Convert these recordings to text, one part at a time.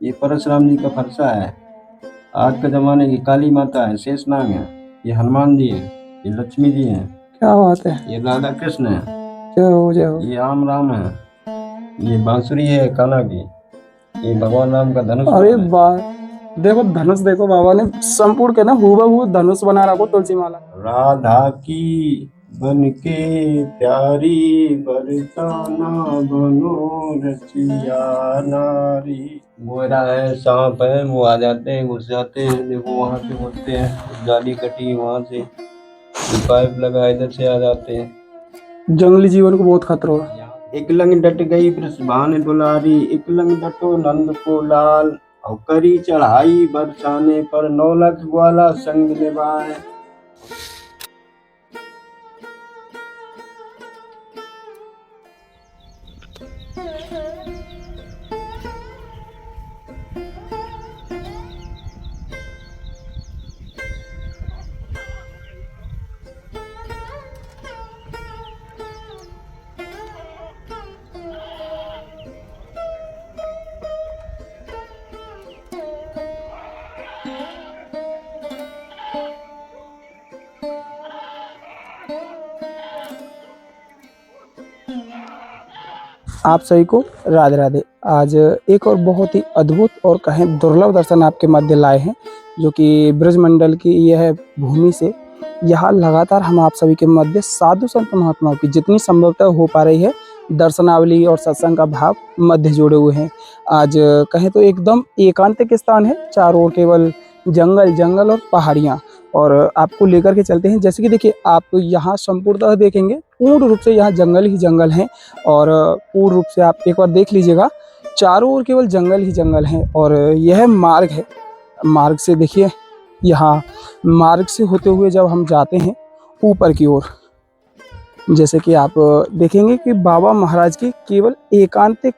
ये परशुराम जी का फरसा है। आज के ज़माने की काली माता है, शेषनाग है। ये हनुमान जी हैं, ये लक्ष्मी जी हैं, क्या बात है। ये राधा कृष्ण है, जय हो जय हो। ये राम है, ये बांसुरी है कान्हा की, ये भगवान राम का धनुष अरे बाण है। देखो धनुष, देखो बाबा ने संपूर्ण के ना हूबहू धनुष बना रखो तुलसी माला। राधा की बन के प्यारी बरसाना बनो रचिया नारी। मोरा है, सांप है, वो आ जाते हैं, घुस जाते हैं, देखो वहां से घुसते हैं, जाली कटी वहां से, ये पाइप लगा इधर से आ जाते हैं। जंगली जीवन को बहुत खतरा होगा। एक लंग डट गई वृषभान दुलारी, एक लंग डटो नंद को लाल, और करी चढ़ाई बरसाने पर 9 लाख ग्वाला संग निभाए। आप सभी को राधे राधे। आज एक और बहुत ही अद्भुत और कहें दुर्लभ दर्शन आपके मध्य लाए हैं, जो कि ब्रजमंडल की यह भूमि से यहाँ लगातार हम आप सभी के मध्य साधु संत महात्माओं की जितनी संभवतः हो पा रही है दर्शनावली और सत्संग का भाव मध्य जोड़े हुए हैं। आज कहें तो एकदम एकांतिक स्थान है, चारों ओर केवल जंगल जंगल और पहाड़ियाँ, और आपको लेकर के चलते हैं। जैसे कि देखिए, आप यहाँ संपूर्णतः देखेंगे पूर्ण रूप से यहाँ जंगल ही जंगल हैं, और पूर्ण रूप से आप एक बार देख लीजिएगा, चारों ओर केवल जंगल ही जंगल हैं। और यह मार्ग है, मार्ग से देखिए, यहाँ मार्ग से होते हुए जब हम जाते हैं ऊपर की ओर, जैसे कि आप देखेंगे कि बाबा महाराज की केवल एकांतिक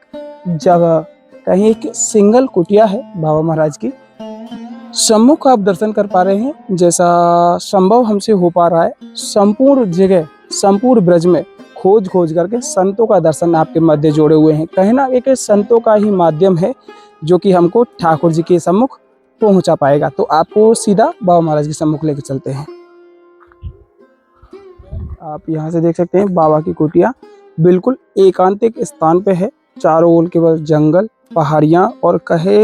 जगह, कहीं एक सिंगल कुटिया है बाबा महाराज की, सम्मुख आप दर्शन कर पा रहे हैं। जैसा संभव हमसे हो पा रहा है, संपूर्ण जगह संपूर्ण ब्रज में खोज खोज करके संतों का दर्शन आपके मध्य जोड़े हुए हैं। कहीं ना एक संतों का ही माध्यम है जो कि हमको ठाकुर जी के सम्मुख पहुंचा पाएगा। तो आपको सीधा बाबा महाराज के सम्मुख लेकर चलते हैं। आप यहाँ से देख सकते हैं बाबा की कुटिया बिल्कुल एकांतिक स्थान पे है, चारों ओर केवल जंगल पहाड़ियाँ, और कहे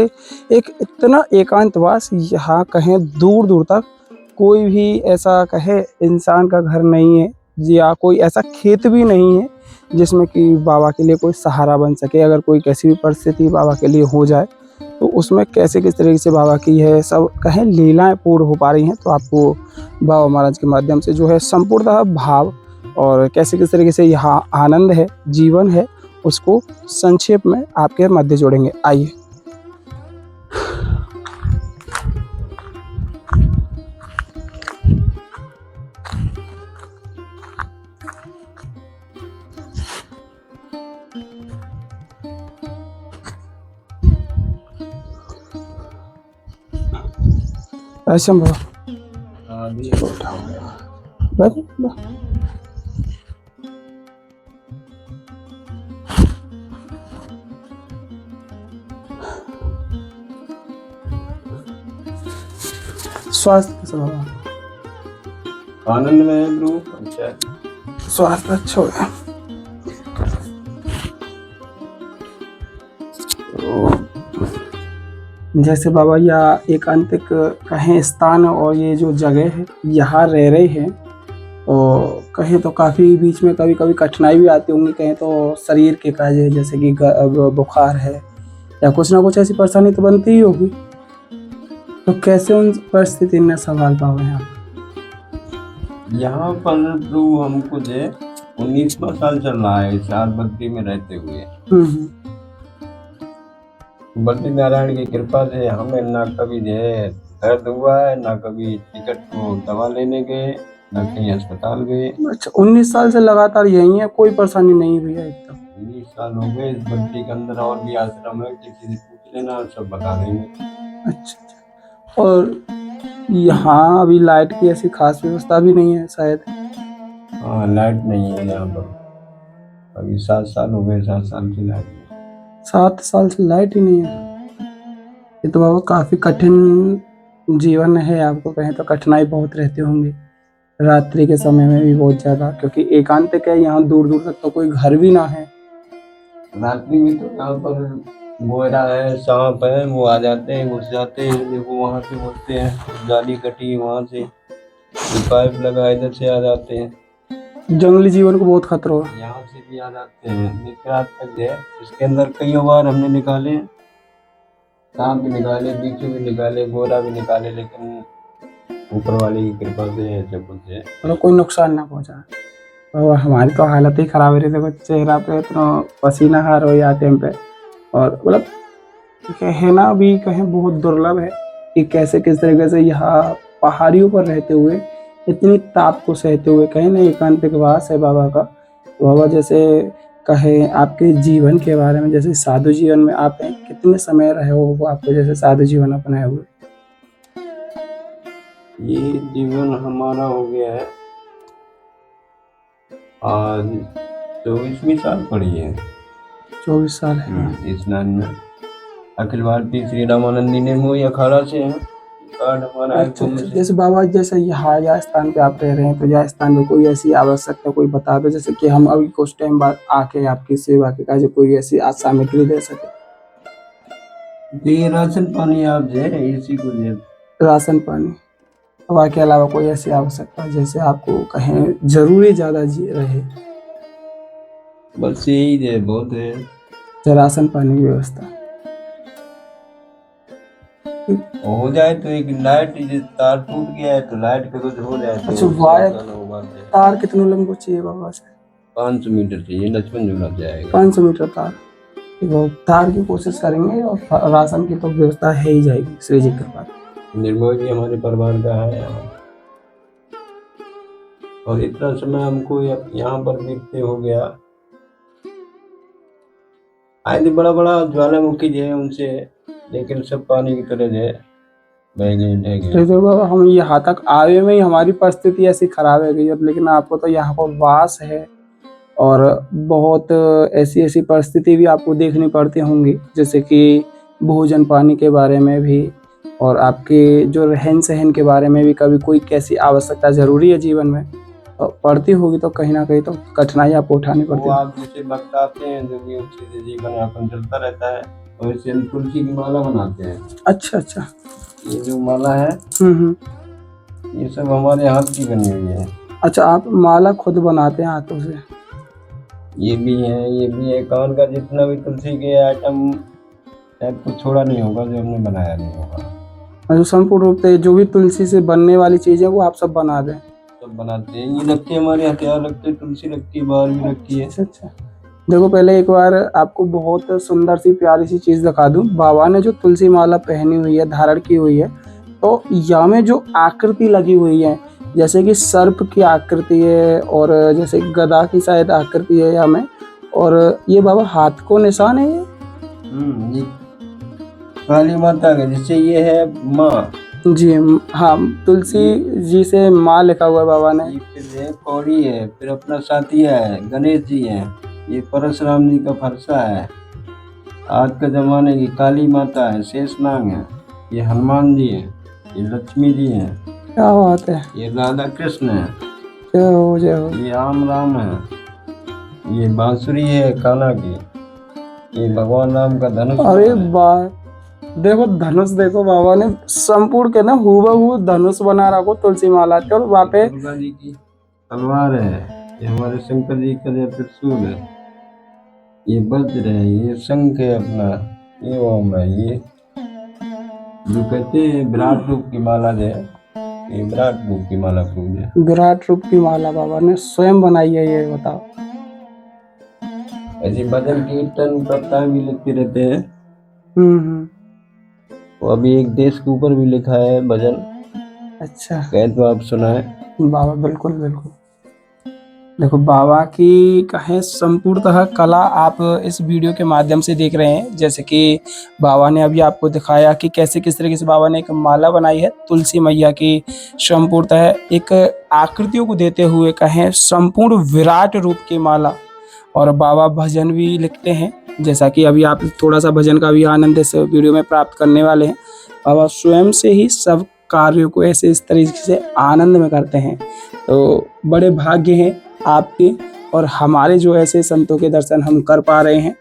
एक इतना एकांतवास, यहाँ कहें दूर दूर तक कोई भी ऐसा कहे इंसान का घर नहीं है, या कोई ऐसा खेत भी नहीं है जिसमें कि बाबा के लिए कोई सहारा बन सके। अगर कोई कैसी भी परिस्थिति बाबा के लिए हो जाए तो उसमें कैसे किस तरीके से बाबा की है सब कहें लीलाएं पूर्ण हो पा रही हैं। तो आपको बाबा महाराज के माध्यम से जो है संपूर्णतः भाव और कैसे किस तरीके से यहाँ आनंद है, जीवन है, उसको संक्षेप में आपके मध्य जोड़ेंगे। आइए। ऐसे हम स्वास्थ्य कैसा बाबा? आनंद में है प्रभु, पंचायत स्वास्थ्य अच्छा हो गया। जैसे बाबा या एकांतिक कहें स्थान और ये जो जगह है यहाँ रह रहे हैं, और कहें तो काफ़ी बीच में कभी कभी कठिनाई भी आती होंगी, कहें तो शरीर के काजे जैसे कि बुखार है या कुछ ना कुछ ऐसी परेशानी तो बनती ही होगी। तो कैसे उन परिस्थिति में संभाल पाओगे आप? यहाँ पर प्रभु हमको जो 19वां साल चल रहा है साल बद्री में रहते हुए। बद्री नारायण की कृपा से हमें ना कभी जो है दर्द हुआ है, ना कभी टिकट को दवा लेने गए, ना कहीं अस्पताल गए। अच्छा, 19 साल से लगातार यही है, कोई परेशानी नहीं हुई है एकदम? 19 साल हो गए। इस बद्री के अंदर और भी आश्रम है, किसी से पूछ लेना, सब बता देंगे। अच्छा, और यहाँ अभी लाइट की ऐसी खास व्यवस्था भी नहीं है शायद? हाँ, लाइट नहीं है यहाँ पर अभी। 7 साल हो गए, 7 साल की लाइट नहीं। 7 साल से लाइट ही नहीं है। ये तो बाबा काफी कठिन जीवन है, आपको कहें तो कठिनाई बहुत रहती होंगी रात्रि के समय में भी बहुत ज्यादा, क्योंकि एकांतिक है, यहाँ दूर दूर तक तो कोई घर भी ना है। रात्रि में तो यहाँ पर गोरा है, सांप है, वो आ जाते हैं, घुस जाते हैं। देखो वहां से घुसते हैं, जाली कटी है वहां से, ये पाइप लगा इधर से आ जाते हैं। जंगली जीवन को बहुत खतरा है। यहाँ से भी आ जाते हैं। ये रात तक है, इसके अंदर कई बार हमने निकाले, सांप भी निकाले, बिच्छू भी निकाले, गोरा भी निकाले, लेकिन ऊपर वाले की कृपा से ऐसे कुछ है। मतलब कोई नुकसान ना पहुंचा। और हमारी तो हालत ही खराब है, देखो चेहरा पे इतना पसीना आ रहा हो या टाइम पे। और मतलब कहना भी कहें बहुत दुर्लभ है कि कैसे किस तरीके से यहाँ पहाड़ियों पर रहते हुए इतनी ताप को सहते हुए कहें ना एकांतिक वास है बाबा का। बाबा जैसे कहे आपके जीवन के बारे में, जैसे साधु जीवन में आप हैं, कितने समय रहे हो वो आपको जैसे साधु जीवन अपनाए हुए? ये जीवन हमारा हो गया है आज 24वीं साल पड़ी है। 24 साल है। स्नान में अखिल भारतीय श्री रामानंदी ने मोई अखाड़ा से है कार्ड हमारा है अच्छा कुंभ अच्छा, से। जैसे बाबा जैसे यहाँ यह स्थान पे आप रह रहे हैं, तो यह स्थान में कोई ऐसी आवश्यकता कोई बता दो, जैसे कि हम अभी कुछ टाइम बाद आके आपकी सेवा के कार्य कोई ऐसी सामग्री दे सके। ये राशन पानी आप दे इसी को दे। राशन पानी, हवा के अलावा कोई ऐसी आवश्यकता जैसे आपको कहें जरूरी ज्यादा जी रहे? बस यही दे बहुत है। तो राशन पानी की व्यवस्था हो जाए तो एक लाइट तार टूट गया है तो लाइट का कुछ हो जाए तो अच्छा, वायर होगा। तार कितने लंबे चाहिए बाबा से? 500 मीटर चाहिए, लक्ष्मण झूला जाएगा। 500 मीटर तार, वो तार की कोशिश करेंगे और राशन की तो व्यवस्था है ही जाएगी श्री जी कृपा। निर्मोही भी हमारे परिवार का है और इतना समय हमको यहाँ पर बीतते हो गया। आए बड़ा बड़ा ज्वालामुखी जो है उनसे, लेकिन सब पानी की तरह जो है बह गए। तो बाबा हम यहाँ तक आए में ही हमारी परिस्थिति ऐसी खराब है गई, लेकिन आपको तो यहाँ पर वास है और बहुत ऐसी ऐसी परिस्थिति भी आपको देखनी पड़ती होंगी, जैसे कि भोजन पानी के बारे में भी और आपके जो रहन सहन के बारे में भी। कभी कोई कैसी आवश्यकता जरूरी है जीवन में तो पड़ती होगी, तो कहीं ना कहीं तो कठिनाई आपको उठानी पड़ती वो है। आप जैसे बताते हैं जो कि उससे जीवन यापन चलता रहता है, और इससे हम तुलसी की माला बनाते हैं। अच्छा अच्छा, ये जो माला है ये सब हमारे हाथ की बनी हुई है। अच्छा, आप माला खुद बनाते हैं हाथों से? ये भी है कान का जितना भी तुलसी के आइटम कुछ छोड़ा नहीं होगा जो हमने बनाया नहीं होगा। जो संपूर्ण रूप से जो भी तुलसी से बनने वाली चीजें वो आप सब बना दें? सब बनाते हैं। ये रखते हैं, हमारे हथियार रखते हैं, तुलसी रखती है, बाहर भी रखी है। अच्छा, देखो पहले एक बार आपको बहुत सुंदर सी प्यारी सी चीज दिखा दूं। बाबा ने जो तुलसी माला पहनी हुई है, धारण की हुई है, तो यहाँ में जो आकृति लगी हुई है, जैसे कि सर्प की आकृति है और जैसे गदा की शायद आकृति है यहाँ में, और ये बाबा हाथ को निशान है ये काली माता का, जिससे ये है माँ जी। हाँ, तुलसी जी से माँ लिखा हुआ है बाबा ने। फिर है कौड़ी है, फिर अपना साथिया है, गणेश जी है, ये परशुराम जी का फरसा है, आज के जमाने की काली माता है, शेषनाग है, ये हनुमान जी है, ये लक्ष्मी जी है। क्या बात है, ये राधा कृष्ण है, जय हो जय हो। ये राम है, ये बांसुरी है कान्हा की, ये भगवान राम का धनुष। अरे वाह, देखो धनुष, देखो बाबा ने संपूर्ण के ना हूबहू धनुष बना रखो तुलसी माला के, और वहाँ पे दुर्गा जी की तलवार है, ये हमारे शंकर जी का जो त्रिशूल है, ये वज्र है, ये शंख है अपना, ये ओम है, ये जो कहते हैं विराट रूप की माला जो है, ये विराट रूप की माला पूजे। विराट रूप की माला बाबा ने स्वयं बनाई है, ये बताओ। ऐसे भजन कीर्तन कविताएं भी लिखते रहते हैं। वो अभी एक देश के ऊपर भी लिखा है भजन। अच्छा, कहे तो आप सुनाए। बाबा बिल्कुल बिल्कुल। देखो बाबा की कहें संपूर्णतः कला आप इस वीडियो के माध्यम से देख रहे हैं, जैसे कि बाबा ने अभी आपको दिखाया कि कैसे किस तरीके से बाबा ने एक माला बनाई है तुलसी मैया की, संपूर्णतः एक आकृतियों को देते हुए कहें संपूर्ण विराट रूप की माला। और बाबा भजन भी लिखते हैं जैसा कि अभी आप थोड़ा सा भजन का भी आनंद इस वीडियो में प्राप्त करने वाले हैं। बाबा स्वयं से ही सब कार्यों को ऐसे इस तरीके से आनंद में करते हैं। तो बड़े भाग्य हैं आपके और हमारे जो ऐसे संतों के दर्शन हम कर पा रहे हैं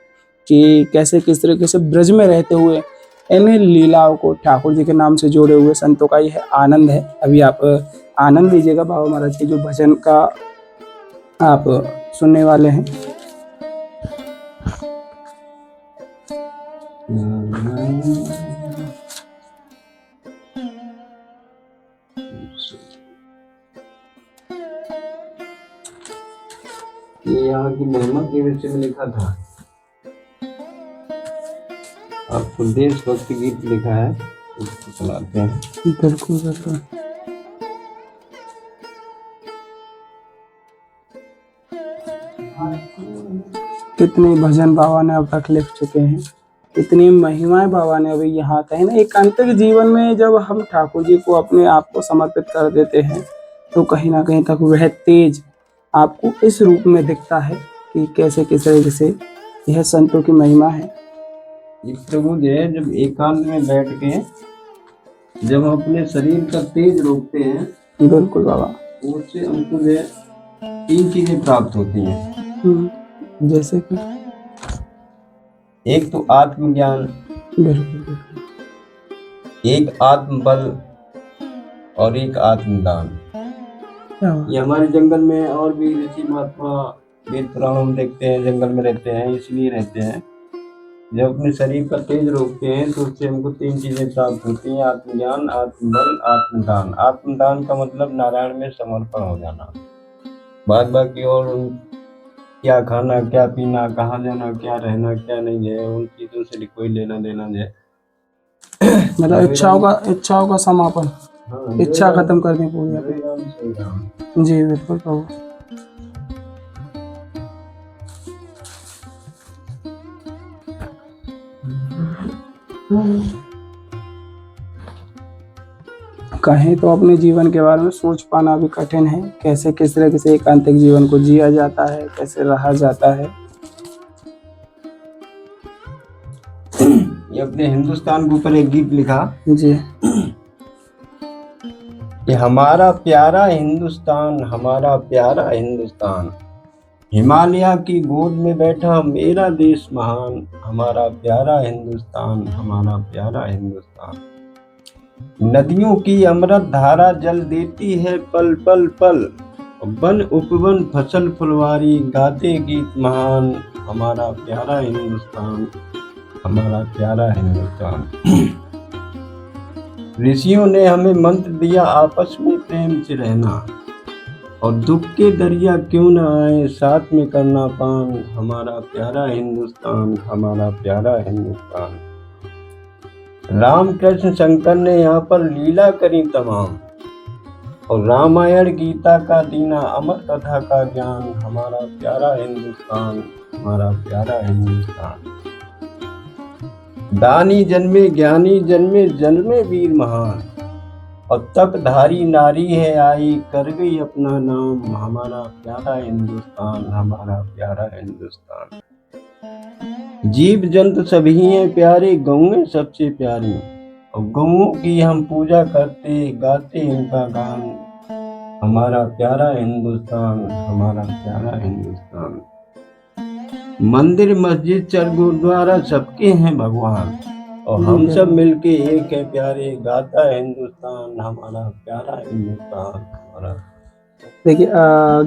कि कैसे किस तरीके से ब्रज में रहते हुए इन लीलाओं को ठाकुर जी के नाम से जोड़े हुए संतों का यह आनंद है। अभी आप आनंद लीजिएगा बाबा महाराज के जो भजन का आप सुनने वाले हैं। ये यहाँ की महिमा के विषय में लिखा था। आपको देशभक्ति गीत लिखा है, उसको सुनाते हैं। बिल्कुल बिल्कुल। कितने भजन बाबा ने अब तक लिख चुके हैं, कितनी महिमाएं बाबा ने अभी यहाँ कहीं ना एकांतिक जीवन में जब हम ठाकुर जी को अपने आप को समर्पित कर देते हैं तो कहीं ना कहीं तक वह तेज आपको इस रूप में दिखता है कि कैसे किस तरीके से यह संतों की महिमा है। ये प्रभु जो है जब एकांत में बैठ के जब हम अपने शरीर का तेज रोकते हैं, बिल्कुल बाबा, उससे हमको जो है 3 चीजें प्राप्त होती हैं। जैसे कि एक तो आत्मज्ञान, बिल्कुल, एक आत्मबल और एक आत्मदान। ये हमारे जंगल में और भी ऋषि महात्मा वेद पुराण हम देखते हैं, जंगल में रहते हैं, इसलिए रहते हैं जब अपने शरीर का तेज रोकते हैं तो उससे हमको 3 चीजें प्राप्त होती हैं, आत्मज्ञान, आत्मबल, आत्मदान। आत्मदान का मतलब नारायण में समर्पण हो जाना। बाद बाकी और क्या खाना, क्या पीना, कहाँ जाना, क्या रहना, क्या नहीं है, उन चीजों से कोई लेना देना है। मतलब इच्छाओं का समापन। हाँ, इच्छा खत्म करनी पूरी। जी बिल्कुल प्रभु। कहें तो अपने जीवन के बारे में सोच पाना भी कठिन है, कैसे किस तरह से एकांतिक जीवन को जिया जाता है, कैसे रहा जाता है। ये अपने हिंदुस्तान के ऊपर एक गीत लिखा जी कि हमारा प्यारा हिंदुस्तान, हमारा प्यारा हिंदुस्तान, हिमालय की गोद में बैठा मेरा देश महान, हमारा प्यारा हिंदुस्तान, हमारा प्यारा हिंदुस्तान। नदियों की अमृत धारा जल देती है पल पल पल, वन उपवन फसल फुलवारी गाते गीत महान, हमारा प्यारा हिंदुस्तान, हमारा प्यारा हिंदुस्तान। ऋषियों ने हमें मंत्र दिया आपस में प्रेम से रहना, और दुख के दरिया क्यों न आए साथ में करना पान, हमारा प्यारा हिंदुस्तान, हमारा प्यारा हिंदुस्तान। राम कृष्ण शंकर ने यहाँ पर लीला करी तमाम, और रामायण गीता का दीना अमर कथा का ज्ञान, हमारा प्यारा हिंदुस्तान, हमारा प्यारा हिंदुस्तान। दानी जन्मे ज्ञानी जन्मे जन्मे वीर महान, और तपधारी नारी है आई कर गई अपना नाम, हमारा प्यारा हिंदुस्तान, हमारा प्यारा हिंदुस्तान। जीव जंतु सभी हैं प्यारे, गौएं सबसे प्यारी, और गौओं की हम पूजा करते गाते इनका गान, हमारा प्यारा हिंदुस्तान, हमारा प्यारा हिंदुस्तान। मंदिर मस्जिद चर्च गुरुद्वारा सबके हैं भगवान, और हम सब मिलके एक है प्यारे, गाता है हिंदुस्तान, हमारा प्यारा हिंदुस्तान, हमारा। देखिए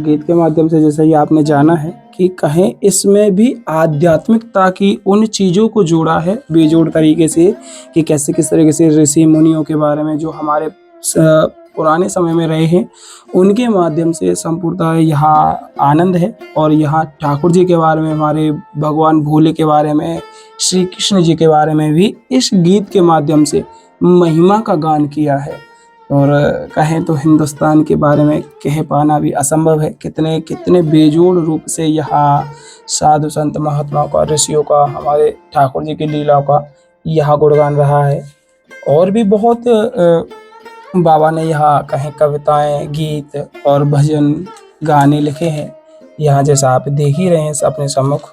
गीत के माध्यम से जैसा ही आपने जाना है कि कहें इसमें भी आध्यात्मिकता की उन चीज़ों को जोड़ा है बेजोड़ तरीके से, कि कैसे किस तरीके से ऋषि मुनियों के बारे में जो हमारे पुराने समय में रहे हैं उनके माध्यम से संपूर्णतः यहाँ आनंद है। और यहाँ ठाकुर जी के बारे में, हमारे भगवान भोले के बारे में, श्री कृष्ण जी के बारे में भी इस गीत के माध्यम से महिमा का गान किया है। और कहें तो हिंदुस्तान के बारे में कह पाना भी असंभव है, कितने कितने बेजोड़ रूप से यहाँ साधु संत महात्माओं का, ऋषियों का, हमारे ठाकुर जी की लीलाओं का यहाँ गुणगान रहा है। और भी बहुत बाबा ने यहाँ कहें कविताएं, गीत और भजन गाने लिखे हैं, यहाँ जैसा आप देख ही रहे हैं अपने सम्मुख।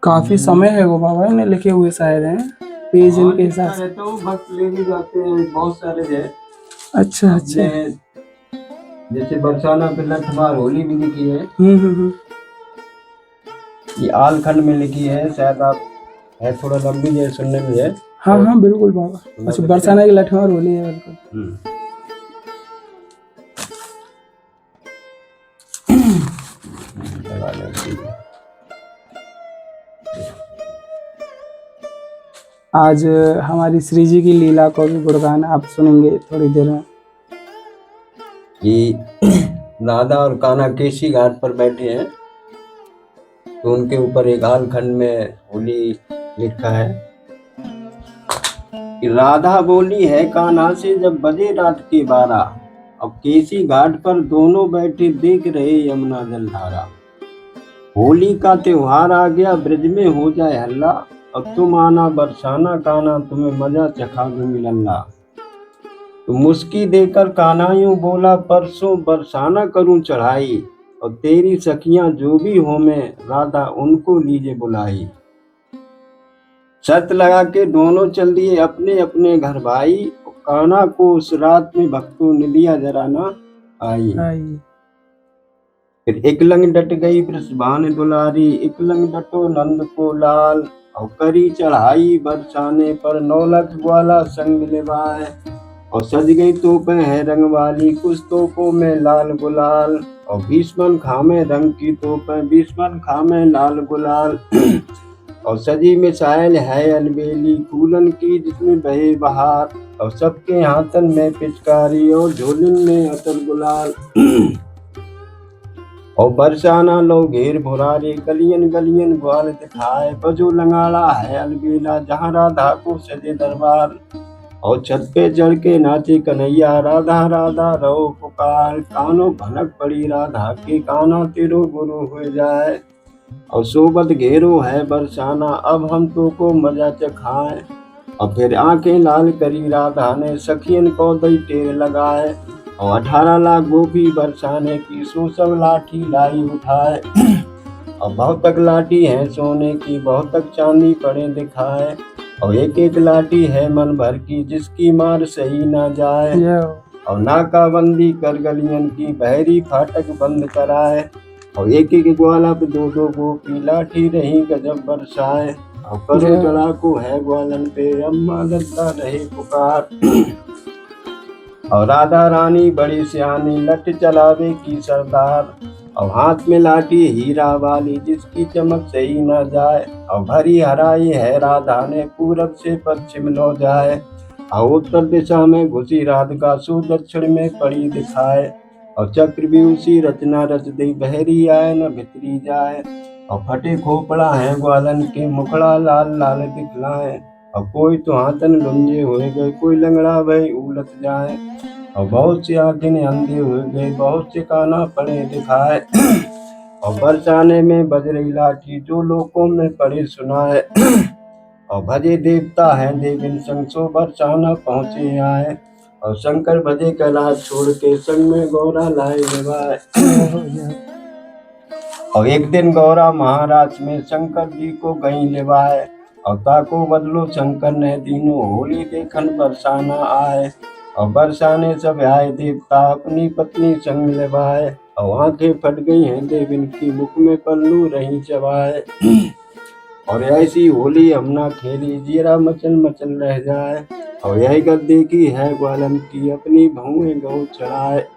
काफी समय है वो बाबा ने लिखे हुए शायद हैं पेज हाँ, इनके लिखता हिसाब से। रहता हूँ, भक्त ले भी जाते हैं बहुत सारे है। अच्छा अच्छा। अपने जैसे बरसाना पे लठमार होली भी लिखी है, हम्म। ये आलखंड में लिखी है, शायद आप है थोड़ा लंबी है सुनने में है। हाँ हाँ बिल्कुल बाबा। सुना अच्छा सकते बरसाना हैं। की लठमार होली है बिल्कुल। हम्म। लगा लेंगे। आज हमारी श्री जी की लीला को भी गुणगान आप सुनेंगे थोड़ी देर में। कि राधा और कान्हा केसी घाट पर बैठे हैं, तो उनके ऊपर एक आलखंड में होली लिखा है कि राधा बोली है कान्हा से जब बजे रात के 12, अब केसी घाट पर दोनों बैठे देख रहे यमुना जलधारा। होली का त्योहार आ गया, ब्रज में हो जाए हल्ला, अब तुम आना बरसाना कान्हा, तुम्हें मजा चखा दूं मिलल्ला। तो मुस्की देकर कान्हा यूं बोला, परसों बरसाना करूं चढ़ाई, और तेरी सखियां जो भी हो मैं राधा उनको लीजे बुलाई। शर्त लगा के दोनों चल दिए अपने अपने घर भाई, कान्हा को उस रात में भक्तों ने लिया जरा ना आई। फिर एकलंग डट गई वृषभान दुलारी, एकलंग डटो नंद को लाल, और करी चढ़ाई बरसाने पर 9 लाख ग्वाला संग निभाए। और सज गई तोपें है रंग वाली, कुछ तोपों में लाल गुलाल, और भीष्मन खामे रंग की तोपें, भीष्मन खामे लाल गुलाल। और सजी मिसाइल है अलबेली फूलन की जिसमें बहे बहार, और सबके हाथन में पिचकारी और झोलन में अतर गुलाल। और बरसाना लो घेर भुरारे, गलियन गलियन ग्वाल दिखाए, बजो लंगाड़ा है अलबेला जहाँ राधा को सजे दरबार। और छत पे चढ़ के नाचे कन्हैया, राधा राधा रहो पुकार, कानों भनक पड़ी राधा के, कान्हा तेरो गुरु हो जाए। और सोबत घेरो है बरसाना, अब हम तो को मजा चखाए। और फिर आंखें लाल करी राधा ने, सखियन को दई टेर लगाए। और 18 लाख गोपी बरसाने की, सो सब लाठी लाई उठाए। और बहुत तक लाठी है सोने की, बहुत तक चांदी पड़े दिखाए। और एक एक लाठी है मन भर की, जिसकी मार सही ना जाए। और नाकाबंदी कर गलियन की, बहरी फाटक बंद कराए। और एक एक ग्वाला पे 2 2 गोपी, लाठी रही गजब बरसाए। और करो चढ़ाकू है ग्वालन पे, अम्मा लद्दा रहे पुकार। और राधा रानी बड़ी सियानी, लठ चलावे की सरदार। और हाथ में लाठी हीरा वाली, जिसकी चमक सही न जाए। और भरी हराई है राधा ने, पूरब से पश्चिम लो जाए। और उत्तर दिशा में घुसी राधिका, सो दक्षिण में पड़ी दिखाए। और चक्र भी उसी रचना रच दी, बहरी आए न भितरी जाए। और फटे खोपड़ा है ग्वालन के, मुखड़ा लाल लाल दिखलाए। और कोई तो हाथन लुंजे हुए गए, कोई लंगड़ा भई उलट जाए। और बहुत से आंखें अंधे हुए गए, बहुत से काना पड़े दिखाए। और बरसाने में बज रही लाठी, जो लोगों में पड़े सुनाए। और भजे देवता है देविन संग, सो बरसाना पहुँचे आए। और शंकर भजे कैलाश छोड़ के, संग में गौरा लाए निभाए। और एक दिन गौरा महाराज में शंकर जी को गई लिवाए। और ताको बदलो शंकर ने तीनों, होली देखन बरसाना आए। और बरसाने सब आए देवता, अपनी पत्नी संग लिवाए। और आंखें फट गई हैं देविन की, मुख में पल्लू रही चबाए। और ऐसी होली हम ना खेली, जीरा मचल मचल रह जाए। और यही गद्दे की है ग्वालन की, अपनी भौएं गौ चढ़ाए।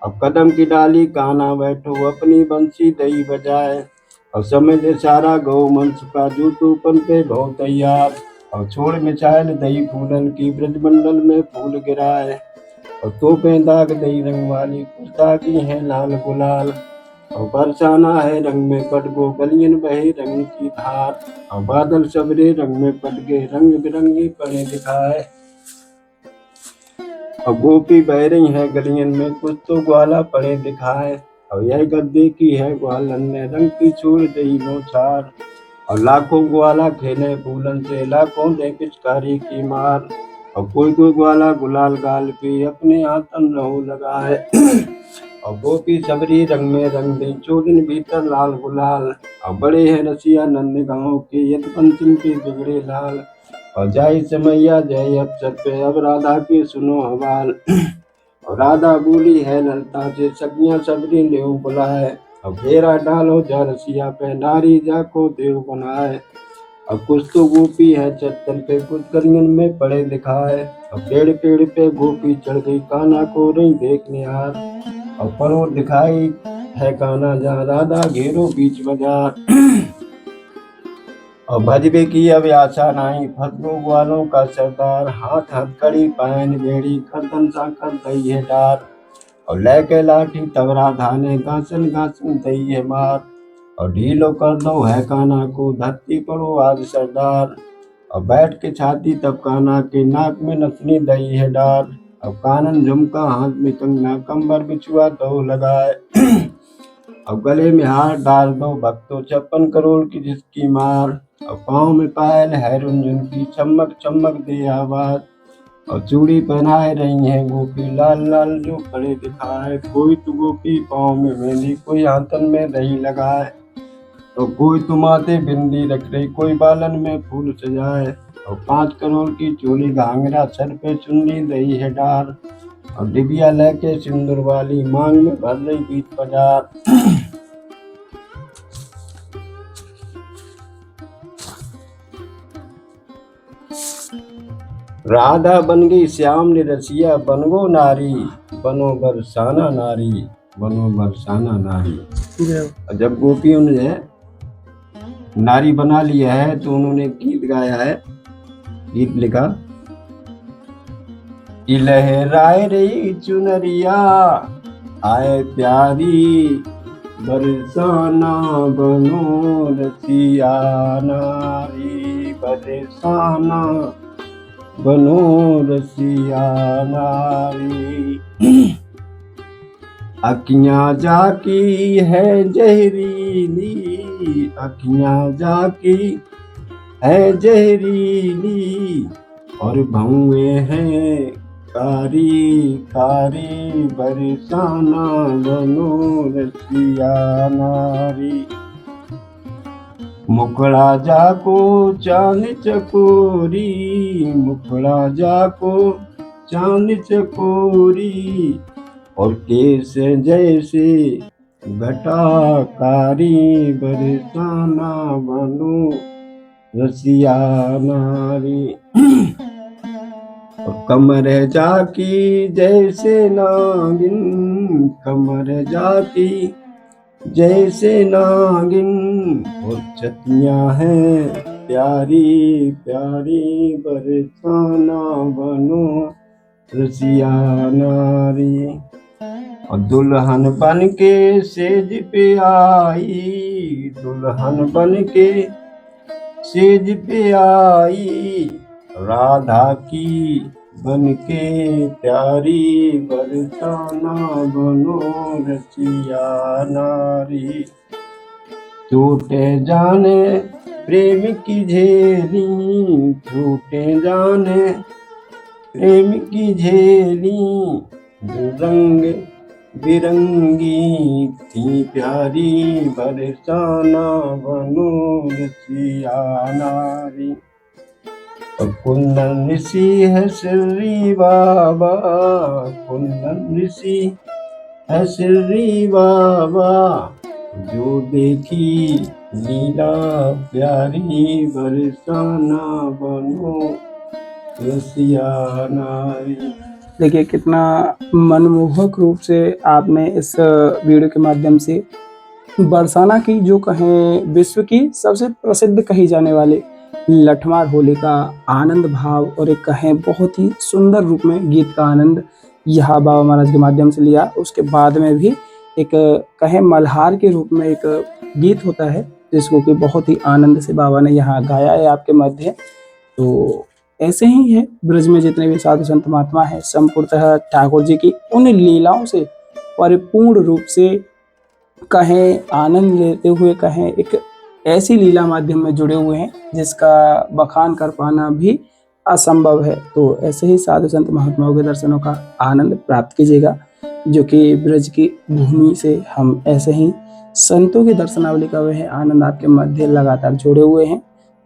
अब कदम की डाली कान्हा बैठो, अपनी बंसी दई बजाए। और समझ सारा गौ मंच का, जो तूपन पे भौ तैयार। और छोड़ मिसाइल दई फूलन की, ब्रजमंडल में फूल गिराए। और तोपें दाग दई रंग वाली, कुछ दागी है लाल गुलाल। और बरसाना है रंग में पट गो, गलियन बहे रंग की धार। और बादल सबरे रंग में पट गए, रंग बिरंगी पड़े दिखाए। और गोपी बह रही है गलियन में, कुछ तो ग्वाला पड़े दिखाए। और यह गद्दे की है ग्वालन ने, रंग की छोड़ दई बौछार। और लाखों ग्वाला खेले फूलन से, लाखों दे पिचकारी की मार। और कोई कोई ग्वाला गुलाल गाल पे, अपने आतन रहो लगाए। और गोपी सबरी रंग में रंग दी, चोलिन भीतर लाल गुलाल। और बड़े हैं रसिया नंद गाँव के, यदि पंचम के बिगड़े लाल। और जाई समैया जय अवसर पे, अब राधा की सुनो हवाल। और राधा बोली है ललता से, सखियां सबरी ले बुलाए। अब घेरा डालो जा रसिया पे, नारी जाको देव बनाए। अब कुछ तो गोपी है चट्टन पे, कुछ करियन में पड़े दिखाए। अब पेड़ पेड़ पे गोपी चढ़ गई, कान्हा को रही देखने हार। अब परो दिखाई है कान्हा जहाँ, राधा घेरो बीच बाजार। और भजबे की अब आशा नहीं, फसलों वालों का सरदार। हाथ हथकड़ी पहन बेड़ी, गर्दन सा कर दई है डार। और लेके लाठी तब राधा ने, घासन घासन दई है मार। और ढीलो कर दो है कान्हा को, धरती पड़ो आज सरदार। और बैठ के छाती तब कान्हा के, नाक में नथनी दई है डार। अब कानन झुमका हाथ में कंगना, कंबर बिछुआ दो लगाए। अब गले में हार डाल दो भक्तों, 56 करोड़ की जिसकी मार। अब पाँव में पायल है रुंझुन की, चमक चमक दे आवाज। और चूड़ी पहनाए रही है गोपी, लाल लाल जो खड़े दिखाए। कोई तो गोपी पाँव में मेहंदी, कोई आंचल में दही लगाए। तो कोई तो माथे बिंदी रख रही, कोई बालन में फूल सजाए। और 5 करोड़ की चोली घाघरा, सर पे चुन्नी दही है डार। और डिबिया लेके सिंदूर वाली, मांग में भर रही बीच बाजार। राधा बन गई श्याम ने रसिया, बनो नारी बनो बरसाना नारी, बनो बरसाना नारी। जब गोपियों ने नारी बना लिया है तो उन्होंने गीत गाया है, गीत लिखा। लहराए रही चुनरिया, आए प्यारी बरसाना, बनो रसिया नारी बरसाना, बनो रसिया नारी। अखियाँ जाकी है जहरीली, अखियाँ जाकी है जहरीली। और भौए हैं कारी कारी, बरसाना बनो रसिया नारी। मुखड़ा जाको चांद चकोरी, मुखड़ा जाको चांद चकोरी। और केस जैसे घटा कारी, बरसाना बनो रसिया नारी। और कमर जाकी जैसे नागिन, कमर जाकी जैसे नागिन। और छतियाँ हैं प्यारी प्यारी, बरसाना बनो रसिया नारी। और दुल्हन बन के सेज पे आई, दुल्हन बन के सेज पे आई। राधा की बन के प्यारी, बरसाना बनो रसिया नारी। टूटे जाने प्रेम की झेली, टूटे जाने प्रेम की झेली। जो रंग बिरंगी थी प्यारी, बरसाना बनो रसिया नारी। और कुंदन ऋषि है श्री बाबा, कुंदन ऋषि है श्री बाबा। जो देखी लीला प्यारी, बरसाना बनो रसिया नारी। देखिए कितना मनमोहक रूप से आपने इस वीडियो के माध्यम से बरसाना की, जो कहें विश्व की सबसे प्रसिद्ध कही जाने वाले लठमार होली का आनंद भाव और एक कहें बहुत ही सुंदर रूप में गीत का आनंद यहाँ बाबा महाराज के माध्यम से लिया। उसके बाद में भी एक कहें मल्हार के रूप में एक गीत होता है जिसको कि बहुत ही आनंद से बाबा ने यहाँ गाया है आपके मध्य। तो ऐसे ही है ब्रज में जितने भी साधु संत महात्मा हैं, संपूर्णतः ठाकुर जी की उन लीलाओं से परिपूर्ण रूप से कहें आनंद लेते हुए कहें एक ऐसी लीला माध्यम में जुड़े हुए हैं जिसका बखान कर पाना भी असंभव है। तो ऐसे ही साधु संत महात्माओं के दर्शनों का आनंद प्राप्त कीजिएगा। जो कि ब्रज की भूमि से हम ऐसे ही संतों की दर्शनावली का वह आनंद आपके मध्य लगातार जोड़े हुए हैं।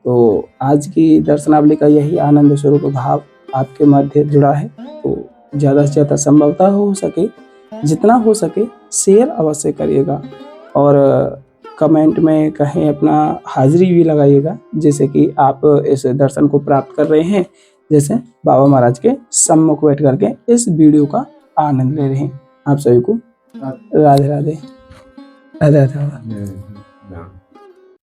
तो आज की दर्शनावली का यही आनंद स्वरूप भाव आपके मध्य जुड़ा है। तो ज़्यादा से ज़्यादा संभवतः हो सके, जितना हो सके शेयर अवश्य करिएगा और कमेंट में कहीं अपना हाजिरी भी लगाइएगा, जैसे कि आप इस दर्शन को प्राप्त कर रहे हैं, जैसे बाबा महाराज के सम्मुख बैठ करके इस वीडियो का आनंद ले रहे हैं। आप सभी को राधे राधे। राधे राधे।